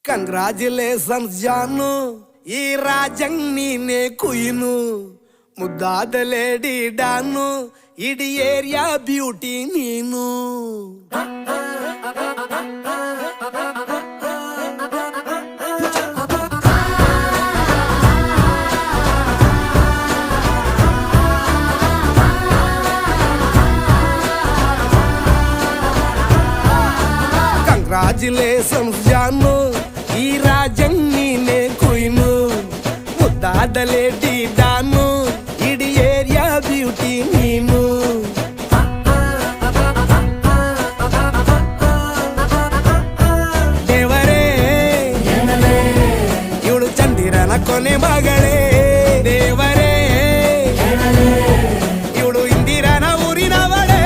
Congratulations ಜಾನು, ಈ ರಾಜಂಗ್ ನೀನೆ ಕುಯ್ನು, ಮುದ್ದಾದ ಲೇಡಿ ಡಾನು, ಇಡೀ ಏರಿಯಾ ಬ್ಯೂಟಿ ನೀನು. ಕಂಗ್ರಾಚುಲೇಷನ್ಸ್ ಜಾನು, ಈ ರಾಜಂಗ್ ನೀನೆ ಕುಯ್ನು, ಮುದ್ದಾದ ಲೇಡಿ ಡಾನು, ಇಡೀ ಏರಿಯಾ ಬ್ಯೂಟಿ ನೀನು. ದೇವರೇ ಇವಳು ಚಂದಿರನ ಕೊನೆ ಮಗಳೇ, ದೇವರೇ ಇವಳು ಇಂದಿರನ ಊರಿನವಳೇ.